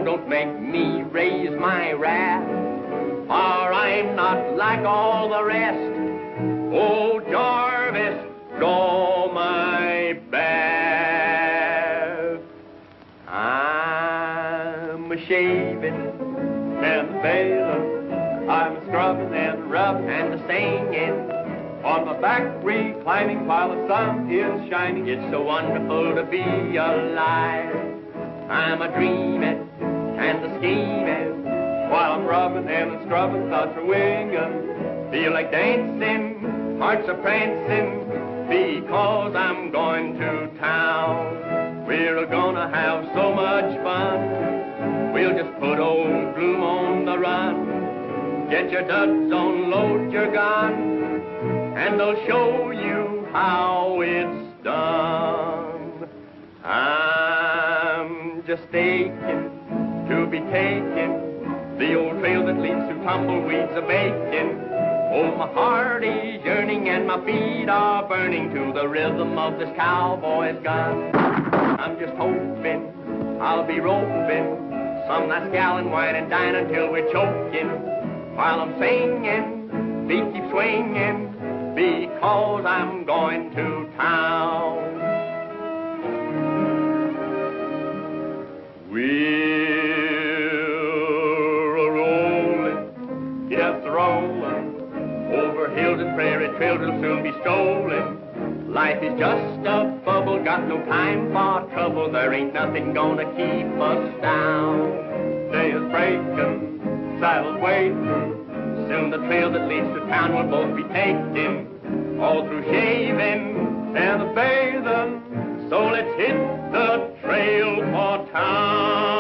don't make me raise my wrath, for I'm not like all the rest. Oh, Jarvis, draw my bath. I'm a-shaving and bailing, I'm scrubbing and rubbing and a-singing, on my back reclining while the sun is shining. It's so wonderful to be alive. I'm a-dreaming and a-scheming, while I'm rubbing and scrubbing, thoughts are winging. Feel like dancing, hearts are prancing, because I'm going to town. We're gonna have so much fun, we'll just put old Gloom on the run. Get your duds on, load your gun, and they'll show you how it's done. I'm just aching to be taking the old trail that leads to tumbleweeds a-baking. Oh, my heart is yearning and my feet are burning to the rhythm of this cowboy's gun. I'm just hoping I'll be roping some nice gal and wine and dine until we're choking. While I'm singing, feet keep swinging, because I'm going to town. We're a-rolling, yes, rolling, over hills and prairie trails will soon be strolling. Life is just a bubble, got no time for trouble. There ain't nothing gonna keep us down. Day is breaking, saddles waiting, soon the trail that leads to town will both be taken. All through shaving and a bathing, so let's hit the trail for town.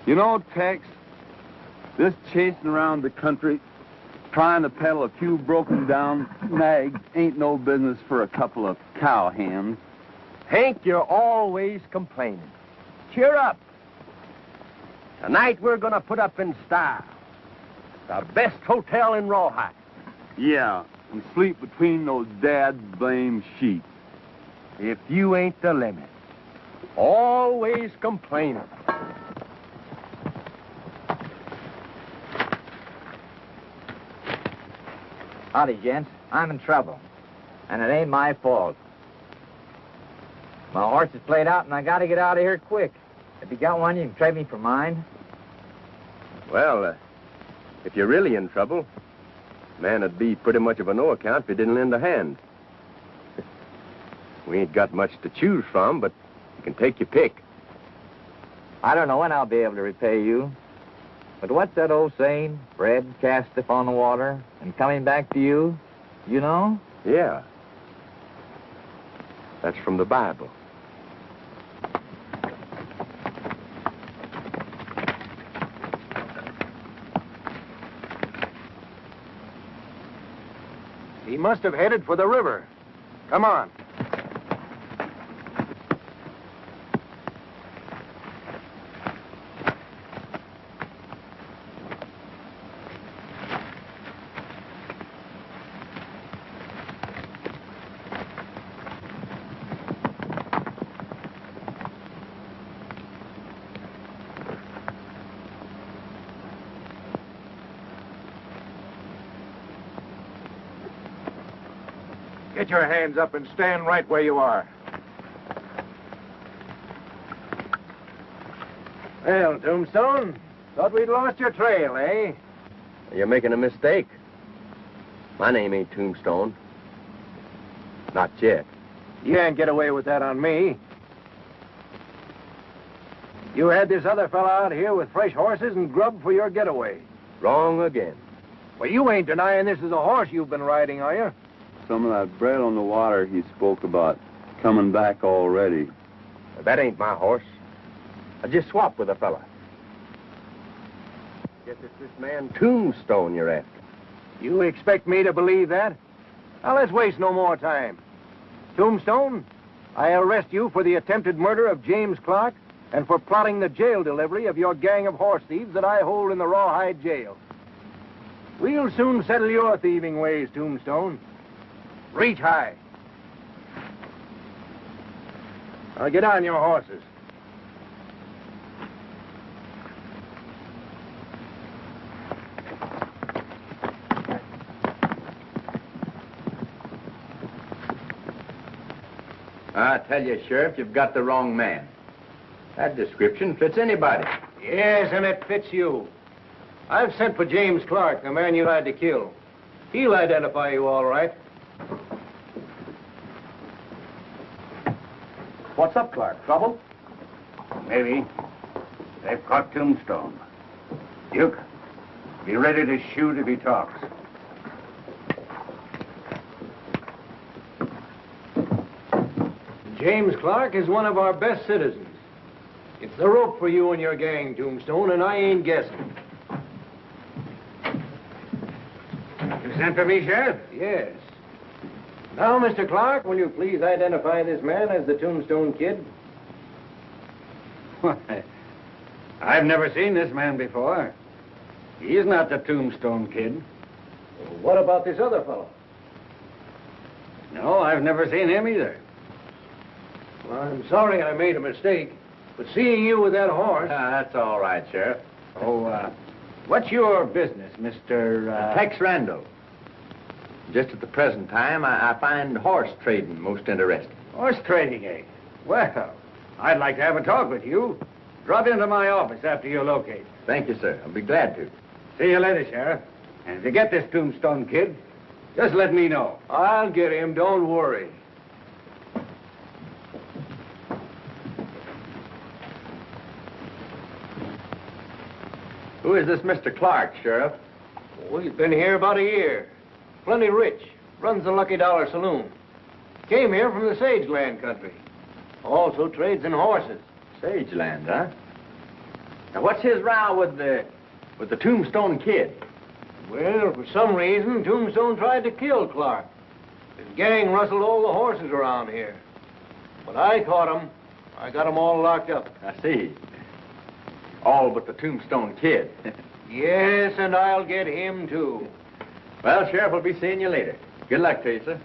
You know, Tex, this chasing around the country, trying to peddle a few broken down nags ain't no business for a couple of cowhands. Hank, you're always complaining. Cheer up. Tonight we're gonna put up in style. The best hotel in Rawhide. Yeah, and sleep between those dad-blame sheets. If you ain't the limit. Always complaining. Howdy, gents. I'm in trouble. And it ain't my fault. My horse is played out, and I gotta get out of here quick. If you got one, you can trade me for mine. Well, if you're really in trouble, man, it'd be pretty much of a no account if you didn't lend a hand. We ain't got much to choose from, but you can take your pick. I don't know when I'll be able to repay you. But what's that old saying? Bread casteth on the water, and coming back to you, you know? Yeah. That's from the Bible. He must have headed for the river. Come on. Get your hands up and stand right where you are. Well, Tombstone, thought we'd lost your trail, eh? You're making a mistake. My name ain't Tombstone. Not yet. You can't get away with that on me. You had this other fella out here with fresh horses and grub for your getaway. Wrong again. Well, you ain't denying this is a horse you've been riding, are you? Some of that bread on the water he spoke about coming back already. That ain't my horse. I just swapped with a fella. Guess it's this man Tombstone you're after. You expect me to believe that? Now, let's waste no more time. Tombstone, I arrest you for the attempted murder of James Clark and for plotting the jail delivery of your gang of horse thieves that I hold in the Rawhide jail. We'll soon settle your thieving ways, Tombstone. Reach high. Now get on your horses. I tell you, Sheriff, you've got the wrong man. That description fits anybody. Yes, and it fits you. I've sent for James Clark, the man you had to kill. He'll identify you all right. What's up, Clark? Trouble? Maybe. They've caught Tombstone. Duke, be ready to shoot if he talks. James Clark is one of our best citizens. It's the rope for you and your gang, Tombstone, and I ain't guessing. You sent for me, Sheriff? Yes. Now, Mr. Clark, will you please identify this man as the Tombstone Kid? Why, I've never seen this man before. He's not the Tombstone Kid. Well, what about this other fellow? No, I've never seen him either. Well, I'm sorry I made a mistake, but seeing you with that horse... That's all right, Sheriff. Oh, what's your business, Mr. Tex Randall. Just at the present time, I find horse trading most interesting. Horse trading, eh? Well, I'd like to have a talk with you. Drop into my office after you're located. Thank you, sir. I'll be glad to. See you later, Sheriff. And if you get this Tombstone Kid, just let me know. I'll get him, don't worry. Who is this Mr. Clark, Sheriff? Oh, he's been here about a year. Plenty rich. Runs the Lucky Dollar Saloon. Came here from the Sageland country. Also trades in horses. Sageland, huh? Now, what's his row with the Tombstone Kid? Well, for some reason, Tombstone tried to kill Clark. His gang rustled all the horses around here. But I caught him. I got them all locked up. I see. All but the Tombstone Kid. Yes, and I'll get him, too. Well, Sheriff, we'll be seeing you later. Good luck to you, sir.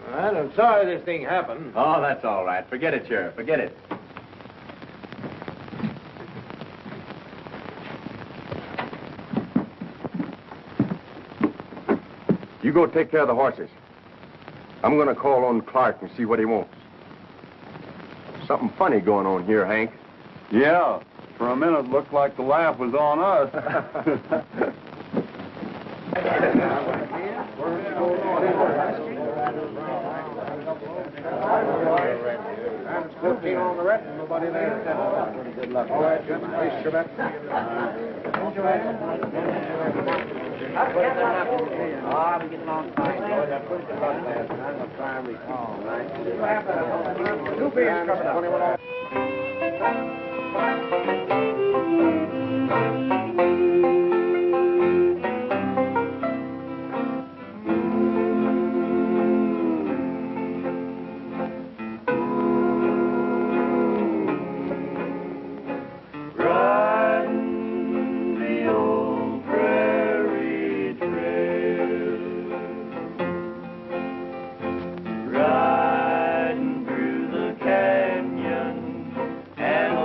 Well, I'm sorry this thing happened. Oh, that's all right. Forget it, Sheriff. Forget it. You go take care of the horses. I'm going to call on Clark and see what he wants. Something funny going on here, Hank. Yeah, for a minute, looked like the laugh was on us. On the red, nobody there. Good luck. All right, Jim. Please, Chevette. Oh, we get along fine. Two beers coming up. Riding through the canyon and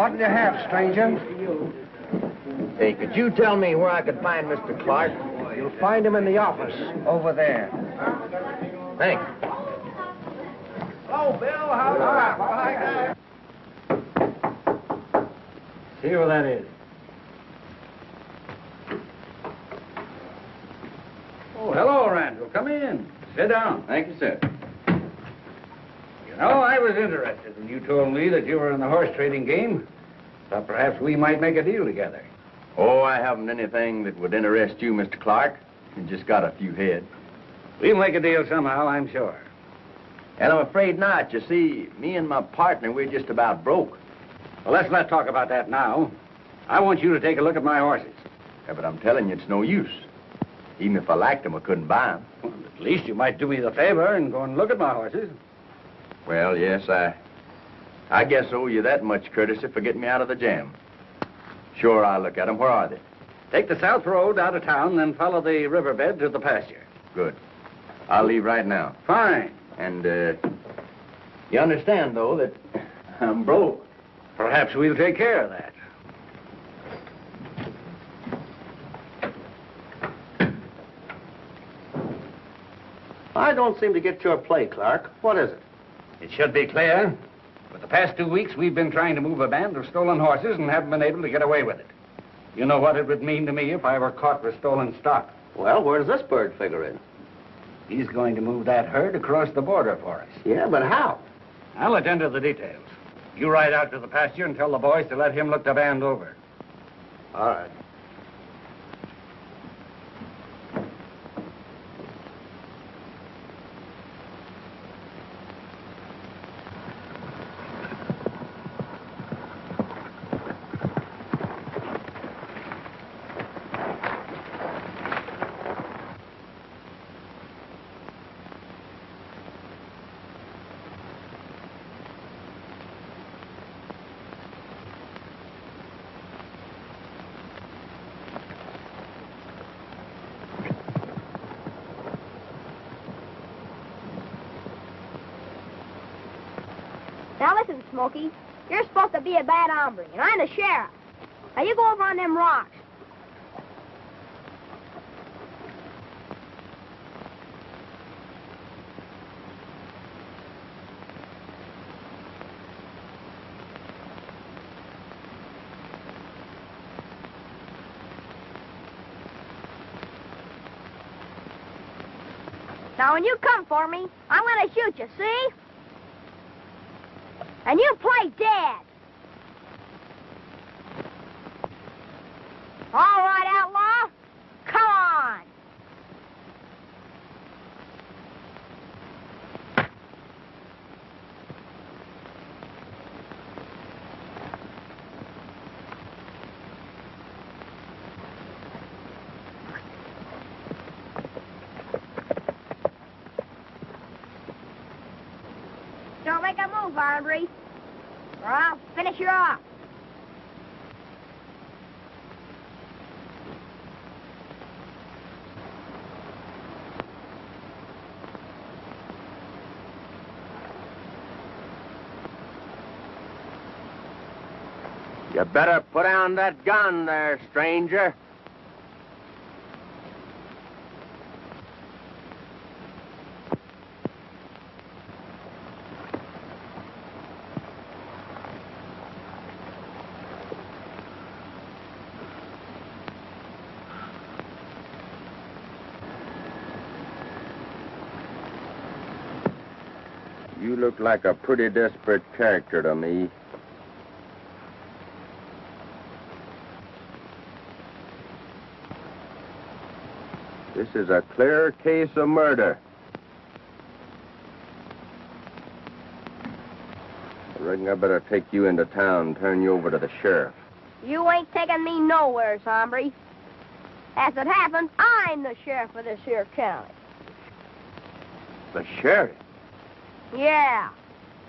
What do you have, stranger? Hey, could you tell me where I could find Mr. Clark? You'll find him in the office, over there. Thanks. Hello, Bill. How's See where that is. Oh, hello, Randall. Come in. Sit down. Thank you, sir. You know, I was interested when you told me that you were in the horse trading game. Thought perhaps we might make a deal together. Oh, I haven't anything that would interest you, Mr. Clark. You just got a few head. We'll make a deal somehow, I'm sure. And I'm afraid not. You see, me and my partner, we're just about broke. Well, let's not talk about that now. I want you to take a look at my horses. Yeah, but I'm telling you, it's no use. Even if I liked them, I couldn't buy them. Well, at least you might do me the favor and go and look at my horses. Well, yes, I guess I owe you that much courtesy for getting me out of the jam. Sure, I'll look at them. Where are they? Take the south road out of town, then follow the riverbed to the pasture. Good. I'll leave right now. Fine. And, you understand, though, that I'm broke. Perhaps we'll take care of that. I don't seem to get your play, Clark. What is it? It should be clear. For the past 2 weeks, we've been trying to move a band of stolen horses and haven't been able to get away with it. You know what it would mean to me if I were caught with stolen stock. Well, where does this bird figure in? He's going to move that herd across the border for us. Yeah, but how? I'll attend to the details. You ride out to the pasture and tell the boys to let him look the band over. All right. Now listen, Smokey. You're supposed to be a bad hombre, and I'm the sheriff. Now you go over on them rocks. Now when you come for me, I'm gonna shoot you, see? And you play dead. All right, outlaw. Come on. Don't make a move, Andre, or I'll finish you off. You better put down that gun there, stranger. You look like a pretty desperate character to me. This is a clear case of murder. I reckon I better take you into town and turn you over to the sheriff. You ain't taking me nowhere, hombre. As it happens, I'm the sheriff of this here county. The sheriff? Yeah.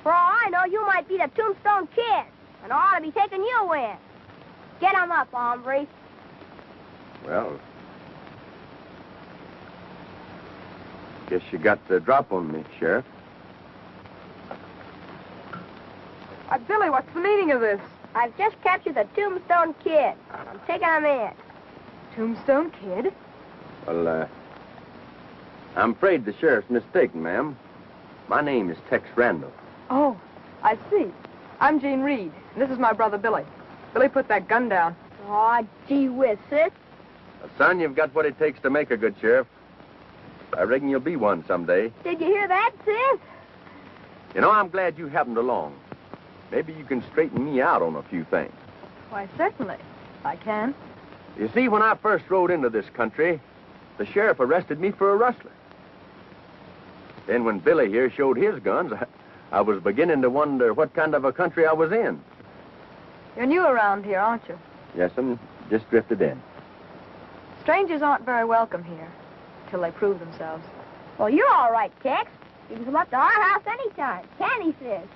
For all I know, you might be the Tombstone Kid, and I ought to be taking you in. Get 'em up, hombre. Well, guess you got the drop on me, Sheriff. Billy, what's the meaning of this? I've just captured the Tombstone Kid. I'm taking him in. Tombstone Kid? Well, I'm afraid the sheriff's mistaken, ma'am. My name is Tex Randall. Oh, I see. I'm Jean Reed. This is my brother, Billy. Billy, put that gun down. Aw, gee whiz, sis. Son, you've got what it takes to make a good sheriff. I reckon you'll be one someday. Did you hear that, sis? You know, I'm glad you happened along. Maybe you can straighten me out on a few things. Why, certainly. I can. You see, when I first rode into this country, the sheriff arrested me for a rustler. Then when Billy here showed his guns, I was beginning to wonder what kind of a country I was in. You're new around here, aren't you? Yes, I'm just drifted in. Strangers aren't very welcome here, till they prove themselves. Well, you're all right, Tex. You can come up to our house anytime. Can he, sis?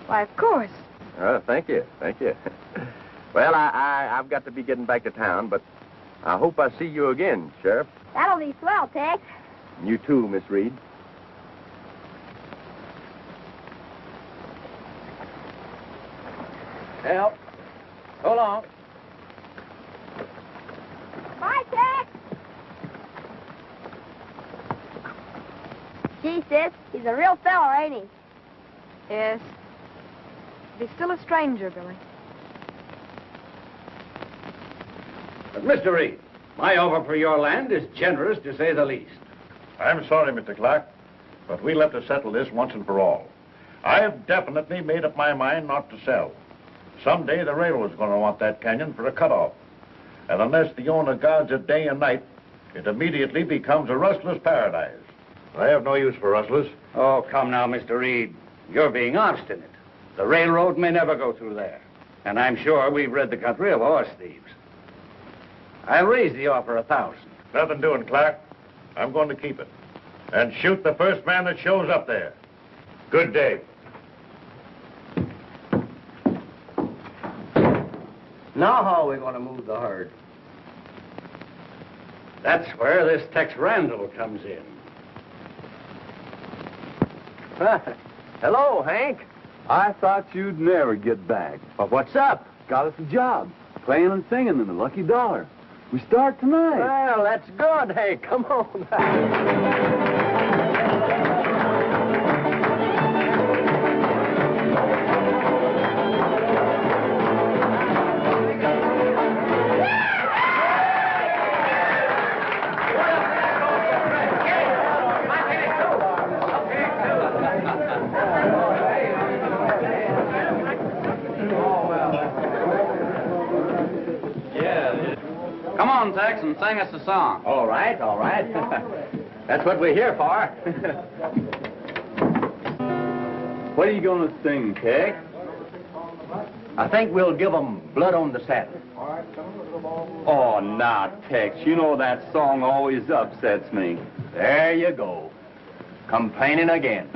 Why, of course. Thank you. Well, I've got to be getting back to town, but I hope I see you again, Sheriff. That'll be swell, Tex. You too, Miss Reed. Help. So long. Bye, Tex. Gee, sis, he's a real fella, ain't he? Yes. But he's still a stranger, Billy. But, Mr. Reed, my offer for your land is generous, to say the least. I'm sorry, Mr. Clark, but we'll have to settle this once and for all. I've definitely made up my mind not to sell. Someday the railroad's going to want that canyon for a cutoff. And unless the owner guards it day and night, it immediately becomes a rustler's paradise. I have no use for rustlers. Oh, come now, Mr. Reed. You're being obstinate. The railroad may never go through there. And I'm sure we've rid the country of horse thieves. I'll raise the offer 1,000. Nothing doing, Clark. I'm going to keep it. And shoot the first man that shows up there. Good day. Now how are we going to move the herd? That's where this Tex Randall comes in. Hello, Hank. I thought you'd never get back. Well, what's up? Got us a job. Playing and singing in the Lucky Dollar. We start tonight. Well, that's good. Hey, come on back. Come on, Tex, and sing us a song. All right. That's what we're here for. What are you going to sing, Tex? I think we'll give 'em Blood on the Saddle. Oh, now, Tex, you know that song always upsets me. There you go. Complaining again.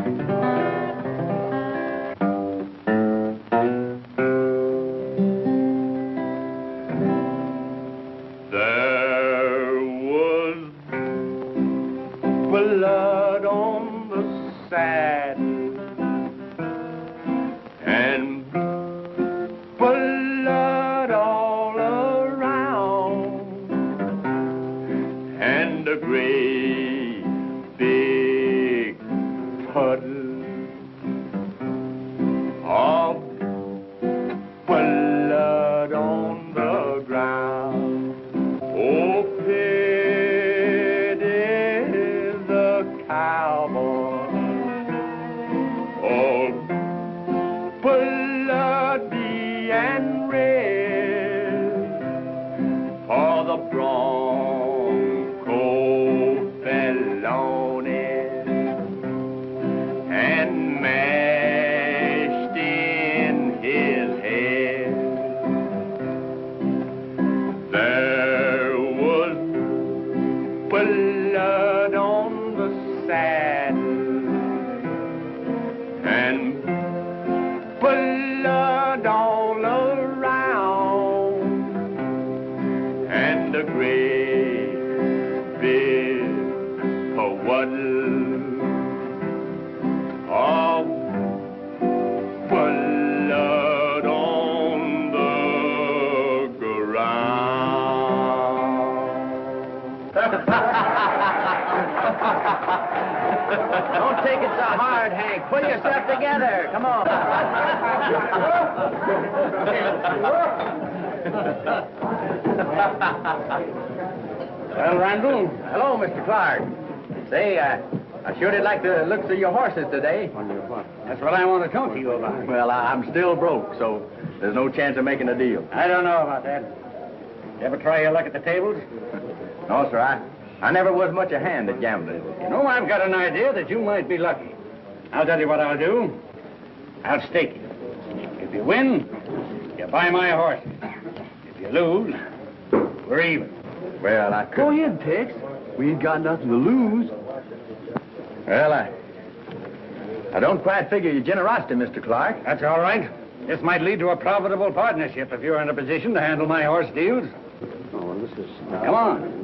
Blood on the saddle and blood all around and a great big puddle of blood on the ground. Oh, cowboy, all bloody and red, for the bronco fell on it and mashed in his head. There was blood on the saddle and blood all around and a great big puddle of blood on Come on. Well, Randall? Hello, Mr. Clark. Say, I sure did like the looks of your horses today. That's what I want to talk to you about. Well, I'm still broke, so there's no chance of making a deal. I don't know about that. You ever try your luck at the tables? No, sir, I never was much a hand at gambling. You know, I've got an idea that you might be lucky. I'll tell you what I'll do. I'll stake you. If you win, you buy my horses. If you lose, we're even. Well, I could... Go ahead, Tex. We ain't got nothing to lose. Well, I don't quite figure your generosity, Mr. Clark. That's all right. This might lead to a profitable partnership if you're in a position to handle my horse deals. Oh, this is... Come on.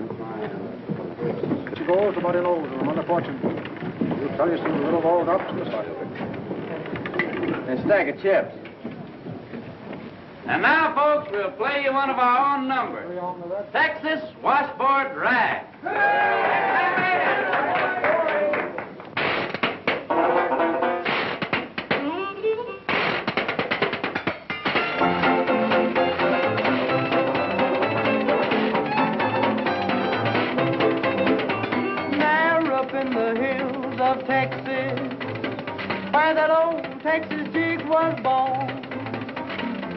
Go to somebody knows I'm on the fortune. You'll tell you some little old ups in the start of it. And stack of chips. And now, folks, we'll play you one of our own numbers. Texas Washboard Rag. There up in the hills of Texas, where that old Texas jig was born,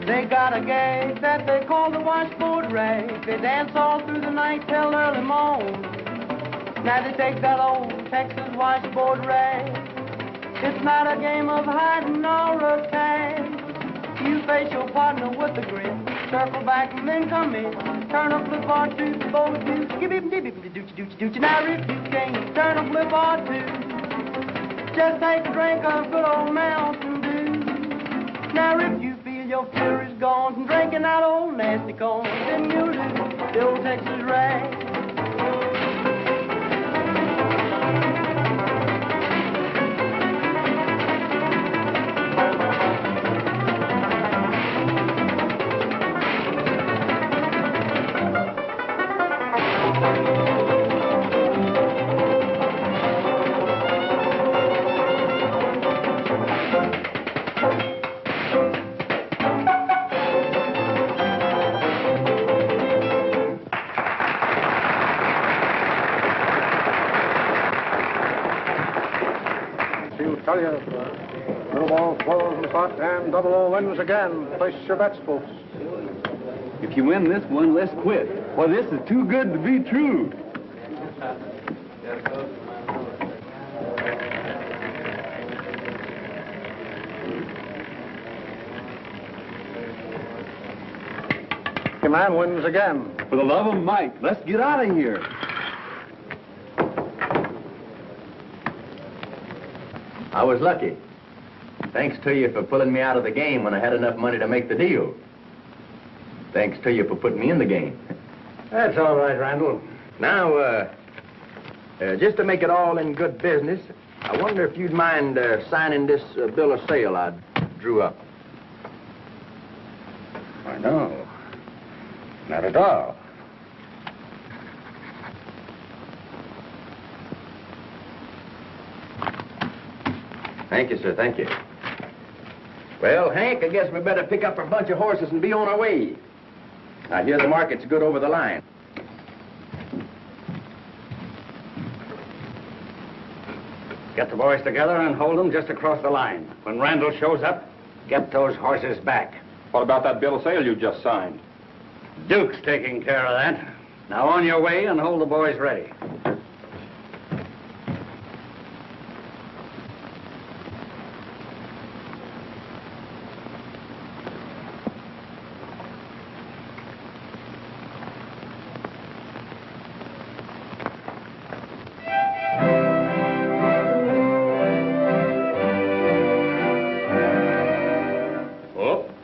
they got a gag that they call the washboard rag. They dance all through the night till early morn. Now they take that old Texas washboard rag. It's not a game of hiding or a tag. You face your partner with a grin, circle back and then come in. Turn a flip or two, both you. Skip it, dip it, doochie, doochie, doochie. Now if you can't turn a flip or two, just take a drink of good old Mountain Dew. Now if you feel your fury's gone from drinking that old nasty corn, then you'll do the old Texas rag. Tell you, little ball flows in the pot and double O wins again. Place your bets, folks. If you win this one, let's quit. Well, this is too good to be true. Your man wins again. For the love of Mike, let's get out of here. I was lucky. Thanks to you for pulling me out of the game when I had enough money to make the deal. Thanks to you for putting me in the game. That's all right, Randall. Now, just to make it all in good business, I wonder if you'd mind signing this bill of sale I drew up. Why, no. Not at all. Thank you, sir, thank you. Well, Hank, I guess we better pick up our bunch of horses and be on our way. I hear the market's good over the line. Get the boys together and hold them just across the line. When Randall shows up, get those horses back. What about that bill of sale you just signed? Duke's taking care of that. Now on your way and hold the boys ready.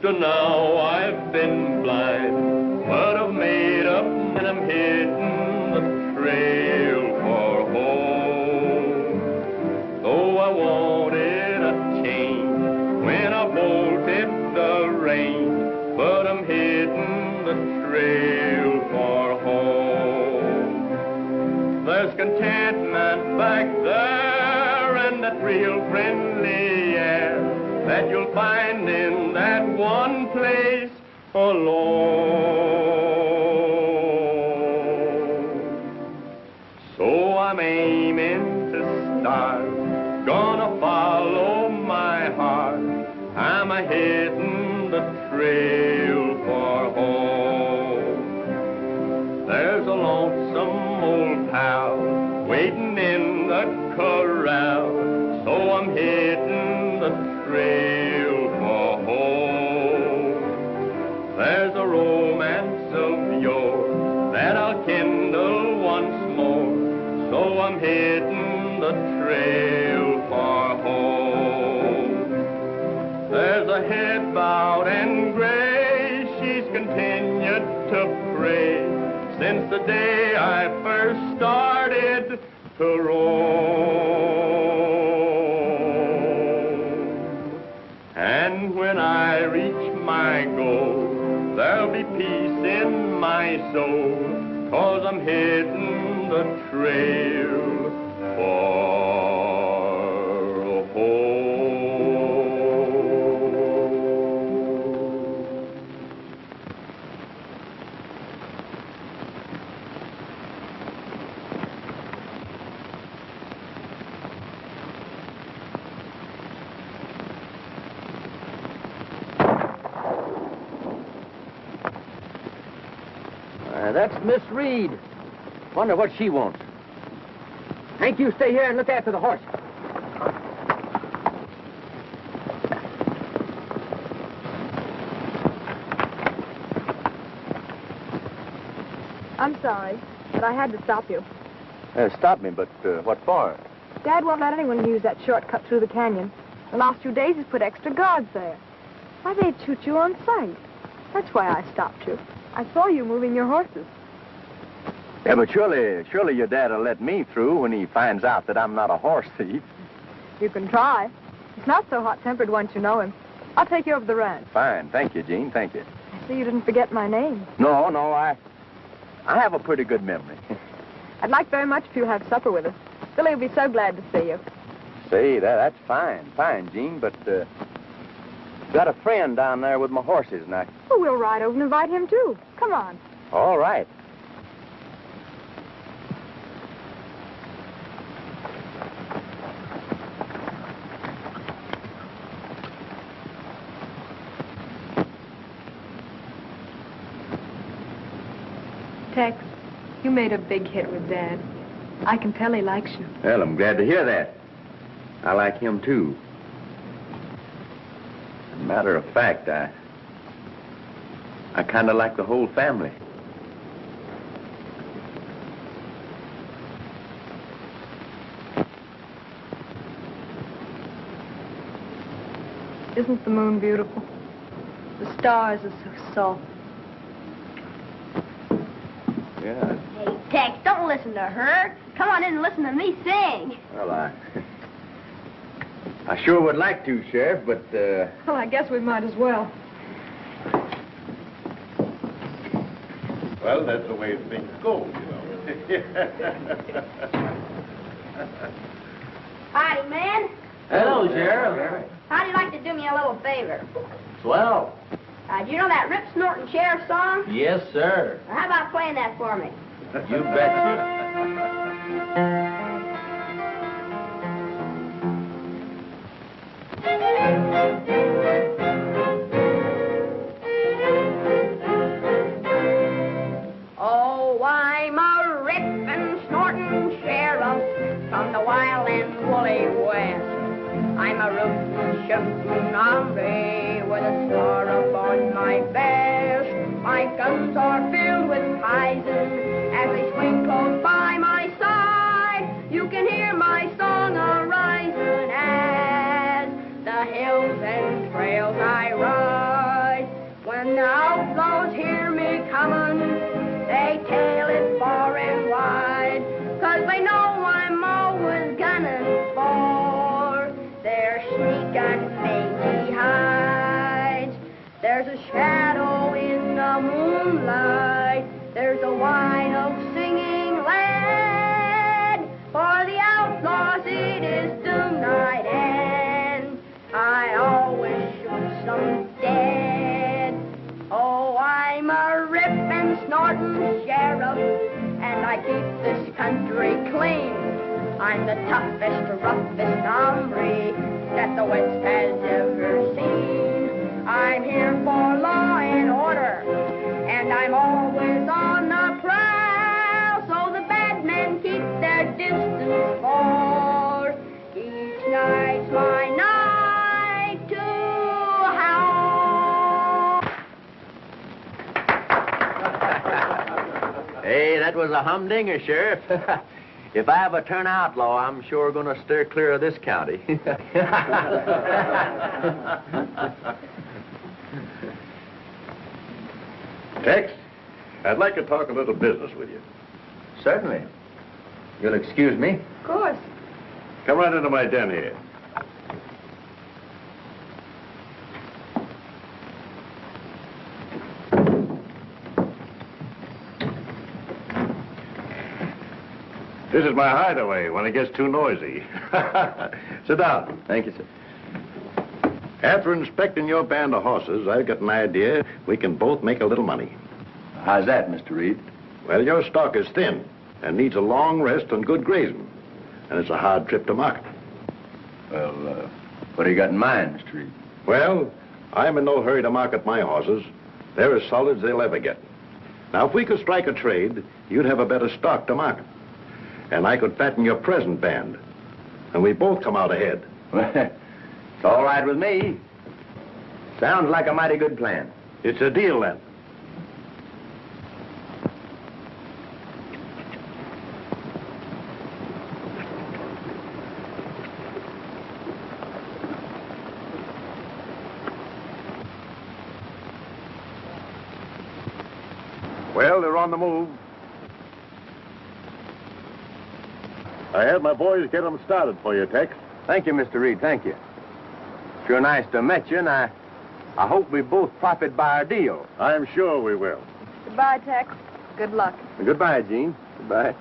To now I've been blind, but I've made up and I'm hitting the trail for home. Though I wanted a change when I bolted the rein, but I'm hitting the trail for home. There's contentment back there and that real friendly air that one place alone. So I'm aiming to start, gonna follow my heart. I'm a-hitting the trail for home. There's a lonesome old pal waiting in the corral, so I'm hitting the trail for home. There's a romance of yore that I'll kindle once more, so I'm hitting the trail for home. There's a head bowed and gray, she's continued to pray since the day I first started to roam. And when I reach my goal, there'll be peace in my soul, 'cause I'm hitting the trail for home. That's Miss Reed. Wonder what she wants. Hank, you stay here and look after the horse. I'm sorry, but I had to stop you. Stop me, but what for? Dad won't let anyone use that shortcut through the canyon. The last few days he's put extra guards there. Why, they'd shoot you on sight. That's why I stopped you. I saw you moving your horses. Yeah, but surely your dad'll let me through when he finds out that I'm not a horse thief. You can try. He's not so hot-tempered once you know him. I'll take you over the ranch. Fine. Thank you, Jean. Thank you. I see you didn't forget my name. No, I have a pretty good memory. I'd like very much if you'll have supper with us. Billy will be so glad to see you. Say, that's fine, Jean, but got a friend down there with my horses, and I... Well, we'll ride over and invite him, too. Come on. All right. Tex, you made a big hit with Dad. I can tell he likes you. Well, I'm glad to hear that. I like him, too. As a matter of fact, I kind of like the whole family. Isn't the moon beautiful? The stars are so soft. Yeah. Hey, Tex, don't listen to her. Come on in and listen to me sing. Well, I sure would like to, Sheriff, but, Well, I guess we might as well. Well, that's the way things go, you know. Howdy, man. Hello, Sheriff. How'd you like to do me a little favor? Swell. Do you know that Rip Snorting Sheriff song? Yes, sir. Well, how about playing that for me? You betcha. Oh, I'm a rippin', snorting sheriff from the wild and woolly west. I'm a rootin', shootin' hombre with a star upon my vest. My guns are filled with poison as they swing close by my side. You can hear my song a-rising as the hills and trails I ride. When the outlaws hear me comin', they tell it far and wide, 'cause they know I'm always gunning for their sneak and mangy hides. There's a shadow in the moonlight, there's a whine of singing lead. For the outlaws it is doom night, and I always shoot some dead. country clean. I'm the toughest, roughest hombre that the West has ever seen. I'm here for law and order, and I'm always on the prowl, so the bad men keep their distance for each night's my night to howl. Hey, that was a humdinger, Sheriff. If I ever turn outlaw, I'm sure going to steer clear of this county. Tex, I'd like to talk a little business with you. Certainly. You'll excuse me? Of course. Come right into my den here. This is my hideaway when it gets too noisy. Sit down. Thank you, sir. After inspecting your band of horses, I've got an idea we can both make a little money. How's that, Mr. Reed? Well, your stock is thin and needs a long rest and good grazing. And it's a hard trip to market. Well, what do you got in mind, Mr. Reed? Well, I'm in no hurry to market my horses. They're as solid as they'll ever get. Now, if we could strike a trade, you'd have a better stock to market. And I could fatten your present band. And we both come out ahead. It's all right with me. Sounds like a mighty good plan. It's a deal, then. Well, they're on the move. I had my boys get them started for you, Tex. Thank you, Mr. Reed. Thank you. Sure nice to meet you, and I hope we both profit by our deal. I'm sure we will. Goodbye, Tex. Good luck. Goodbye, Gene. Goodbye.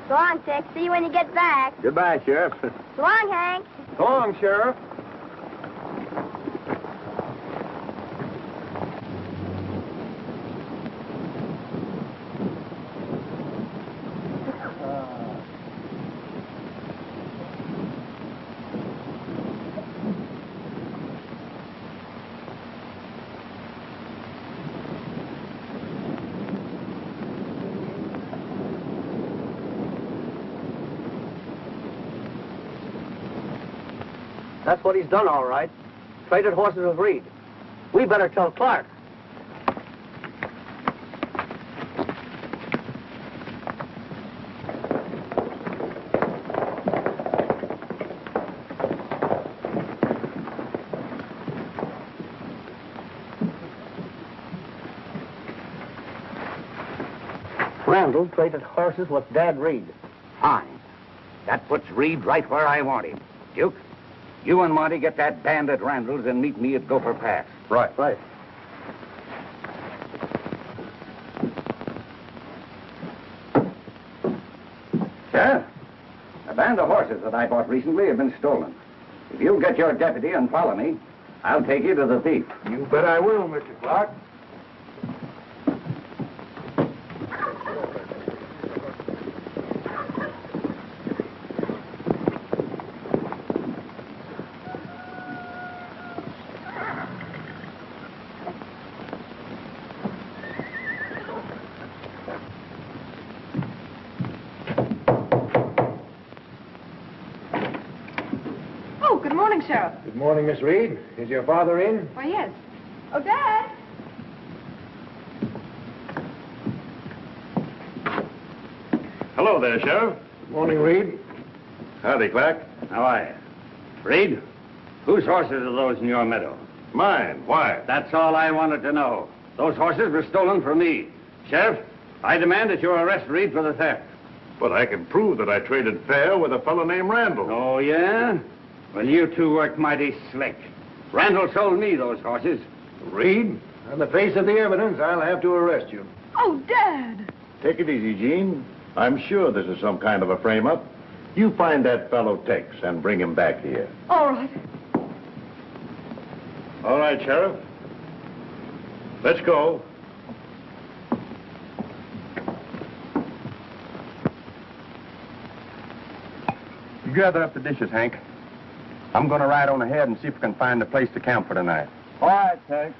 So long, Tex. See you when you get back. Goodbye, Sheriff. So long, Hank. So long, Sheriff. That's what he's done, all right. Traded horses with Reed. We better tell Clark. Randall traded horses with Dad Reed. Fine. That puts Reed right where I want him. Duke, you and Monty get that band at Randall's and meet me at Gopher Pass. Right. Right. Sheriff, a band of horses that I bought recently have been stolen. If you'll get your deputy and follow me, I'll take you to the thief. You bet I will, Mr. Clark. Oh, good morning, Sheriff. Good morning, Miss Reed. Is your father in? Why, yes. Oh, Dad. Hello there, Sheriff. Good morning, Reed. Howdy, Clark. How are you? Reed, whose horses are those in your meadow? Mine. Why? That's all I wanted to know. Those horses were stolen from me. Sheriff, I demand that you arrest Reed for the theft. But I can prove that I traded fair with a fellow named Randall. Oh, yeah? Well, you two worked mighty slick. Randall sold me those horses. Reed, on the face of the evidence, I'll have to arrest you. Oh, Dad. Take it easy, Gene. I'm sure this is some kind of a frame-up. You find that fellow Tex and bring him back here. All right. All right, Sheriff. Let's go. gather up the dishes, Hank. I'm going to ride on ahead and see if we can find a place to camp for tonight. All right, Tex.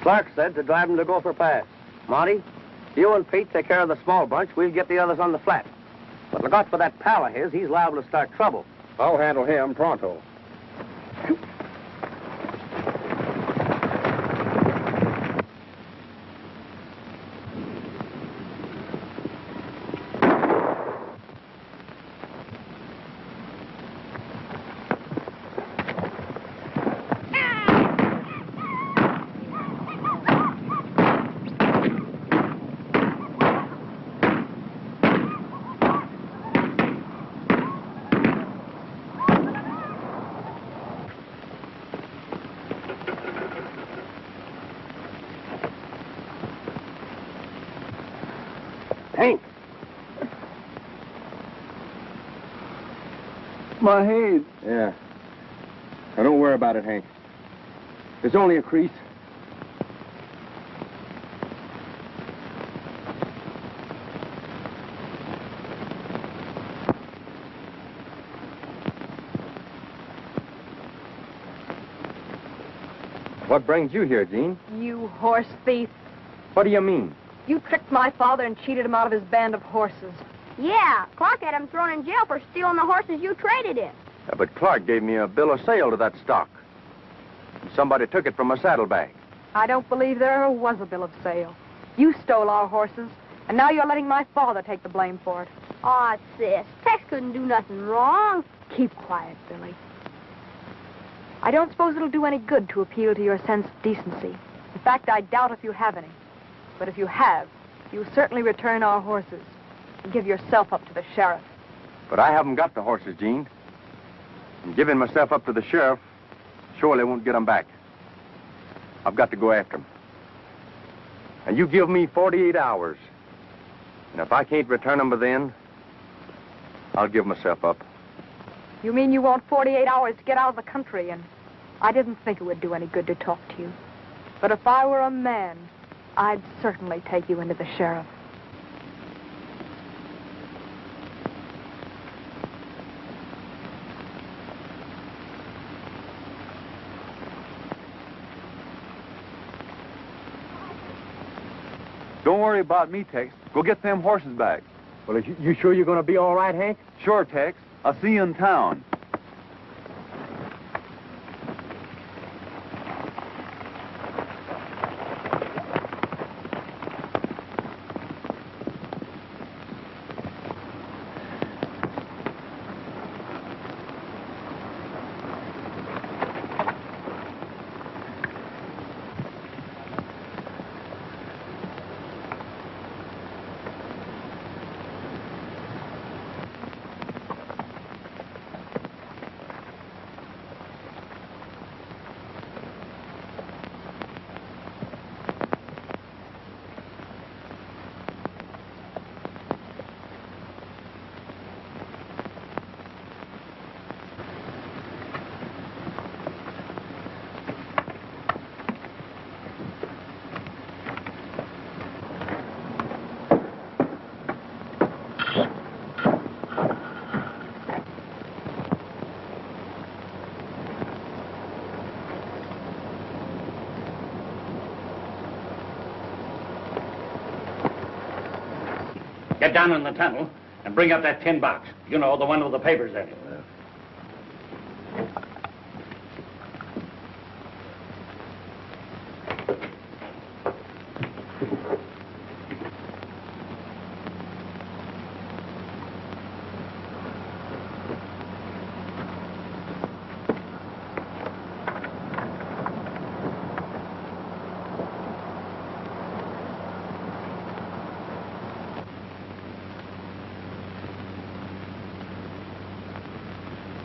Clark said to drive them to Gopher Pass. Monty, you and Pete take care of the small bunch. We'll get the others on the flat. But look out for that pal of his. He's liable to start trouble. I'll handle him pronto. Hank. My head. Yeah. Now, don't worry about it, Hank. It's only a crease. What brings you here, Jean? You horse thief. What do you mean? You tricked my father and cheated him out of his band of horses. Yeah, Clark had him thrown in jail for stealing the horses you traded in. Yeah, but Clark gave me a bill of sale to that stock. Somebody took it from my saddlebag. I don't believe there ever was a bill of sale. You stole our horses, and now you're letting my father take the blame for it. Aw, sis, Tex couldn't do nothing wrong. Keep quiet, Billy. I don't suppose it'll do any good to appeal to your sense of decency. In fact, I doubt if you have any. But if you have, you'll certainly return our horses and give yourself up to the sheriff. But I haven't got the horses, Jean. And giving myself up to the sheriff surely won't get them back. I've got to go after them. And you give me 48 hours. And if I can't return them by then, I'll give myself up. You mean you want 48 hours to get out of the country? And I didn't think it would do any good to talk to you. But if I were a man, I'd certainly take you into the sheriff. Don't worry about me, Tex. Go get them horses back. Well, you sure you're going to be all right, Hank? Sure, Tex. I'll see you in town. Get down in the tunnel and bring up that tin box. You know, the one with the papers in it.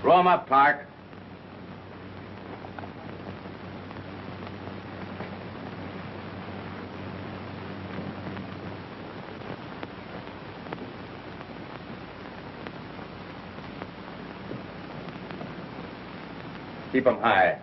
Throw him up, Clark. keep 'em high.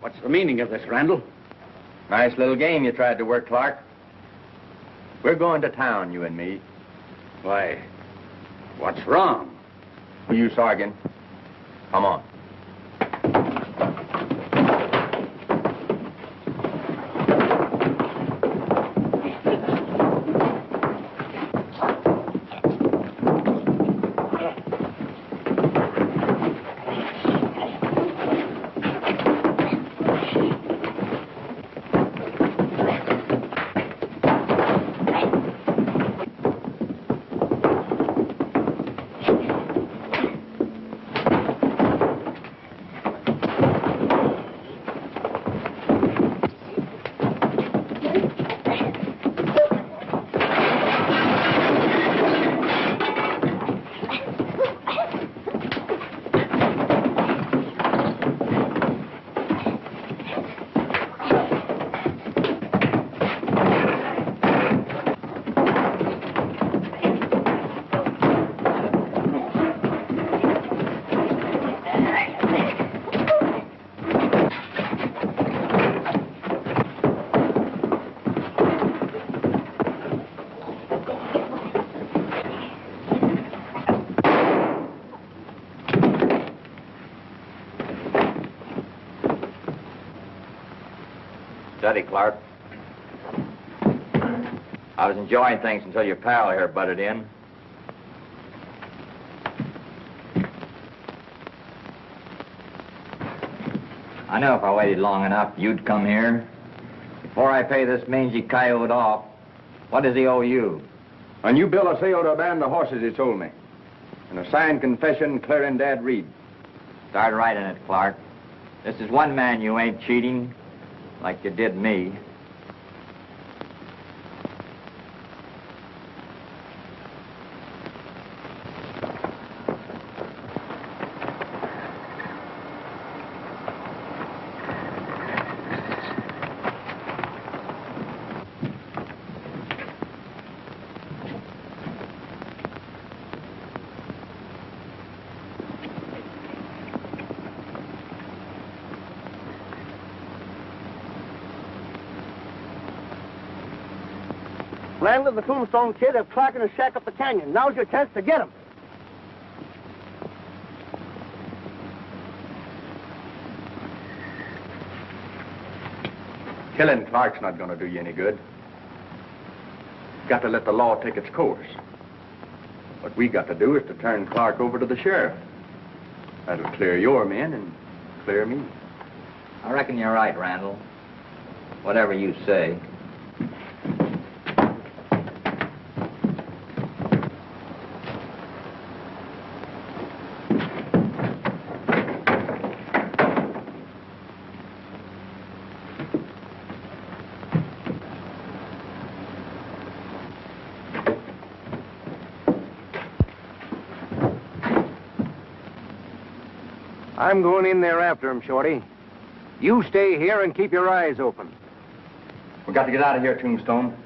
What's the meaning of this, Randall? Nice little game you tried to work, Clark. We're going to town, you and me. Why, what's wrong? You, Sergeant. Come on. Steady, Clark. I was enjoying things until your pal here butted in. I know if I waited long enough, you'd come here. Before I pay this mangy coyote off, what does he owe you? A new bill of sale to a band of horses, he told me. And a signed confession clearing Dad Reed. Start writing it, Clark. This is one man you ain't cheating, like you did me. Randall and the Tombstone Kid have clocking a shack up the canyon. Now's your chance to get him. Killing Clark's not going to do you any good. Got to let the law take its course. What we got to do is to turn Clark over to the sheriff. That'll clear your men and clear me. I reckon you're right, Randall. Whatever you say. I'm going in there after him, Shorty. You stay here and keep your eyes open. We got to get out of here, Tombstone.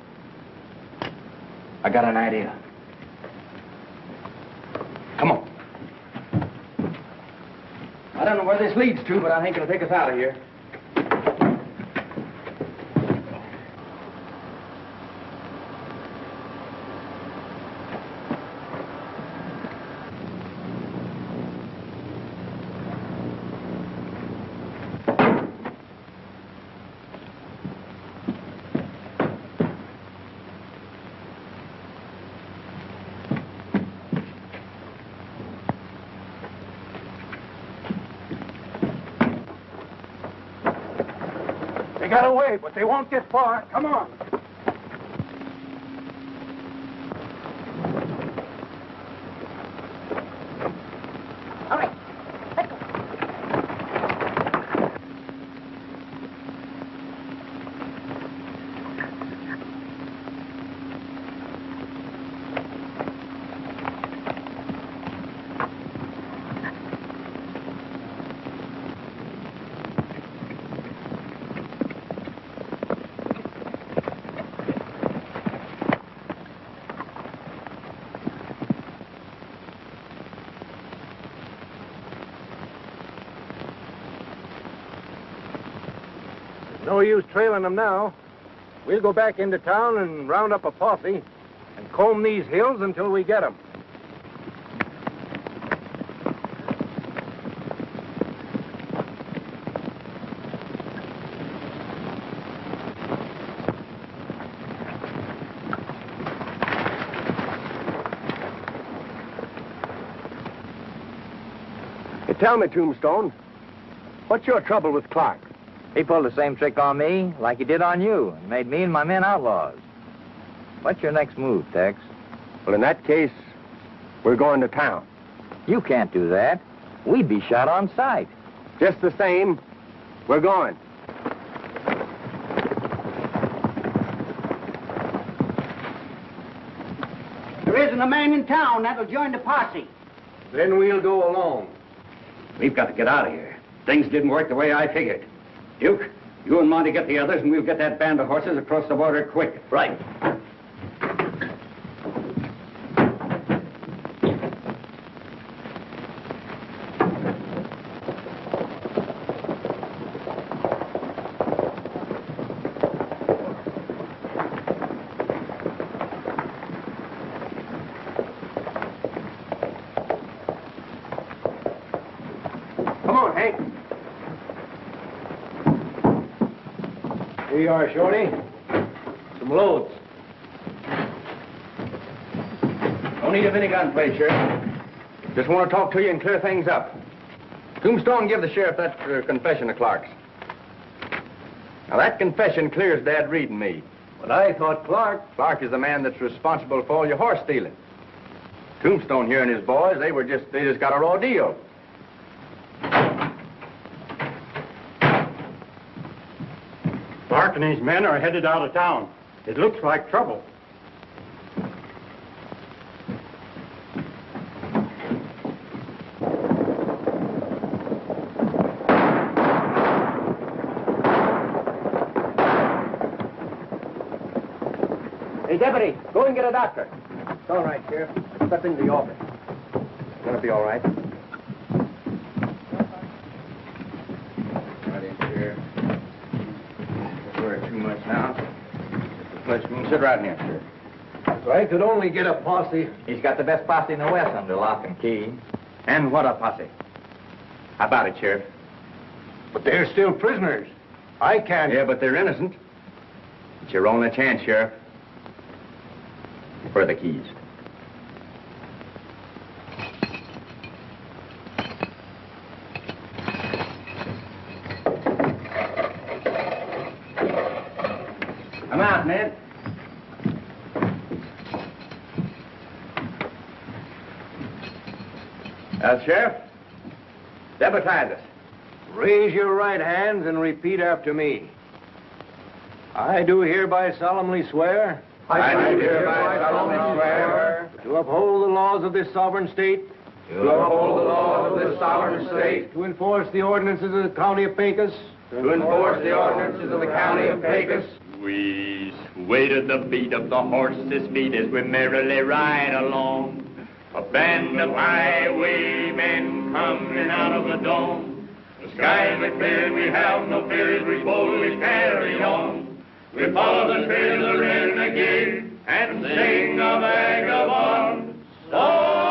I got an idea. Come on. I don't know where this leads to, but I think it'll take us out of here. They got away, but they won't get far. Come on. Hurry. No use trailing them now. We'll go back into town and round up a posse and comb these hills until we get them. Tell me, Tombstone, what's your trouble with Clark? He pulled the same trick on me like he did on you and made me and my men outlaws. What's your next move, Tex? Well, in that case, we're going to town. You can't do that. We'd be shot on sight. Just the same, we're going. There isn't a man in town that'll join the posse. Then we'll go alone. We've got to get out of here. Things didn't work the way I figured. Duke, you and Monty get the others, and we'll get that band of horses across the border quick. Right. Come on, Hank. Here you are, Shorty. Some loads. Don't need of any gunplay, Sheriff. Just want to talk to you and clear things up. Tombstone, give the sheriff that confession of Clark's. Now, that confession clears Dad Reed and me. But I thought Clark... Clark is the man that's responsible for all your horse stealing. Tombstone here and his boys, they just got a raw deal. Clark and his men are headed out of town. It looks like trouble. Hey, Deputy, go and get a doctor. It's all right, Sheriff. Step into the office. It's gonna be all right. Right in, Sheriff. Don't worry too much now. Just a place for me. Sit right in here, Sheriff. If I could only get a posse... He's got the best posse in the West under lock and key. And what a posse. How about it, Sheriff? But they're still prisoners. I can't... Yeah, but they're innocent. It's your only chance, Sheriff. Where are the keys? Come out, Ned. Sheriff, deputize us. Raise your right hands and repeat after me. I do hereby solemnly swear... I do hereby solemnly swear to uphold the laws of this sovereign state. to uphold the laws of this sovereign state, To enforce the ordinances of the county of Pecos. to enforce the ordinances of the county of Pecos. We sway to the beat of the horse's feet as we merrily ride along. A band of highwaymen coming out of the dome. The skies are clear and we have no fears, we boldly carry on. We follow the trail of the renegade and sing a vagabond song.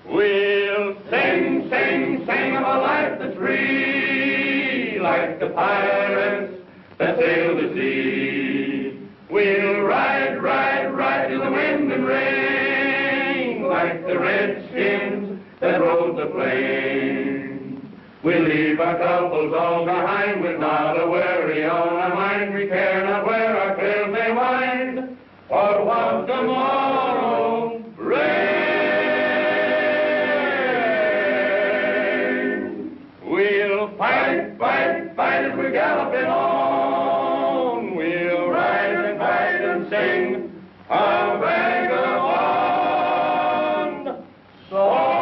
We'll sing, sing, sing of a life that's free, like the pirates that sail the sea. We'll ride, ride, ride to the wind and rain, like the redskins that rode the plain. We'll leave our troubles all behind, with not a worry on our mind. We care not where our trails may wind, or what tomorrow brings. We'll fight, fight, fight as we're galloping on. We'll ride and fight and sing a vagabond song.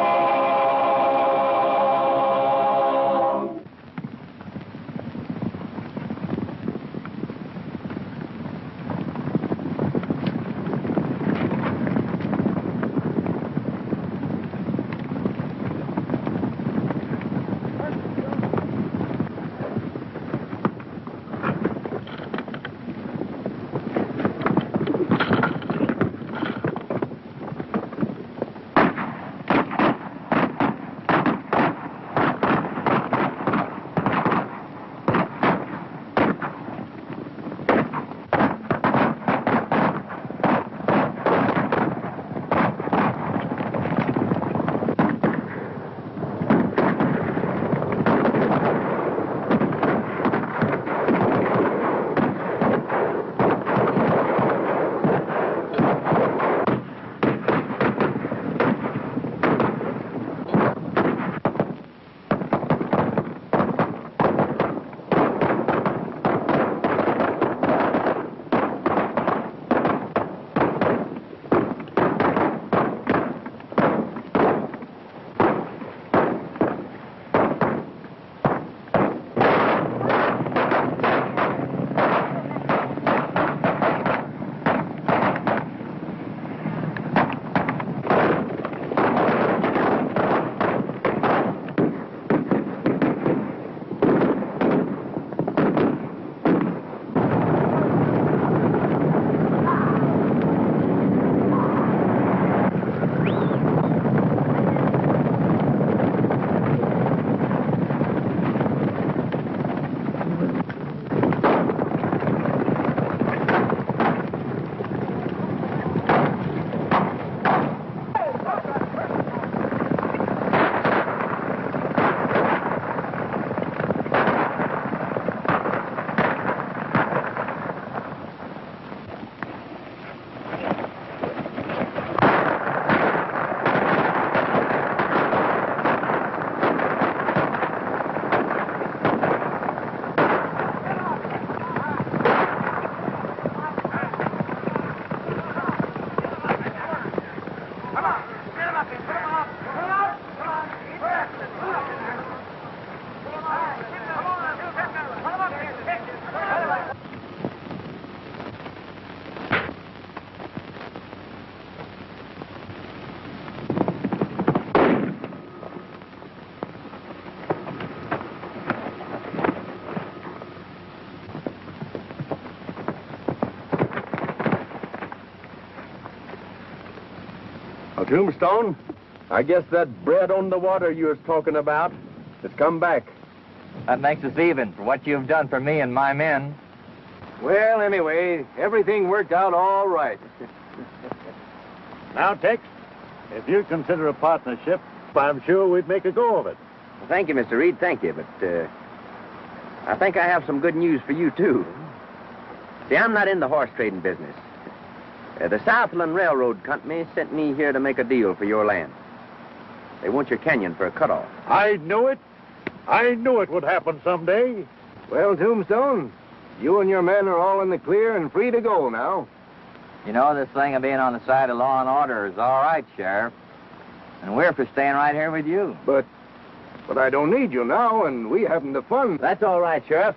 Now, Tombstone, I guess that bread on the water you was talking about has come back. That makes us even for what you've done for me and my men. Well, anyway, everything worked out all right. Now, Tex, if you consider a partnership, I'm sure we'd make a go of it. Well, thank you, Mr. Reed, thank you, but I think I have some good news for you, too. See, I'm not in the horse trading business. The Southland Railroad Company sent me here to make a deal for your land. They want your canyon for a cutoff. I knew it. I knew it would happen someday. Well, Tombstone, you and your men are all in the clear and free to go now. You know, this thing of being on the side of law and order is all right, Sheriff. And we're for staying right here with you. But I don't need you now, and we haven't the fun. That's all right, Sheriff.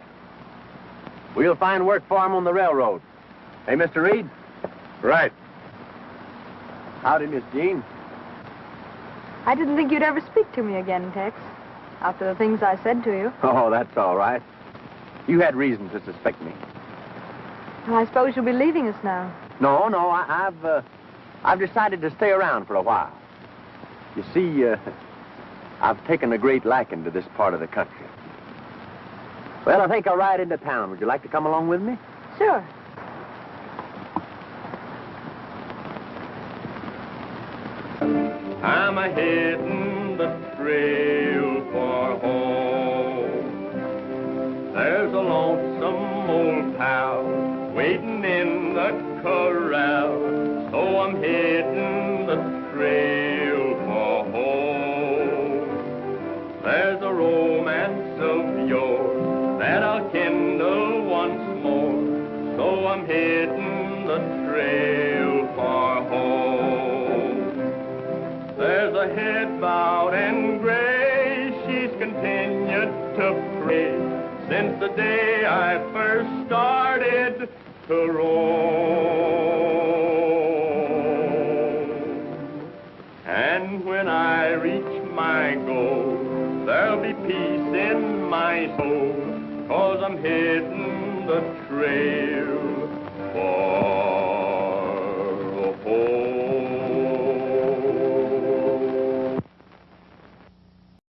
We'll find work for him on the railroad. Hey, Mr. Reed? Right. Howdy, Miss Jean. I didn't think you'd ever speak to me again, Tex, after the things I said to you. Oh, that's all right. You had reason to suspect me. Well, I suppose you'll be leaving us now. No, I've decided to stay around for a while. You see, I've taken a great liking to this part of the country. Well, I think I'll ride into town. Would you like to come along with me? Sure. I'm a-hittin' the trail for home. There's a lonesome old pal waiting in the corral, so I'm hittin' the trail for home. There's a romance of yours that I'll kindle once more, so I'm hittin' the trail for home. There's a head bowed and gray, she's continued to pray since the day I first started to roam. And when I reach my goal, there'll be peace in my soul, 'cause I'm hitting the trail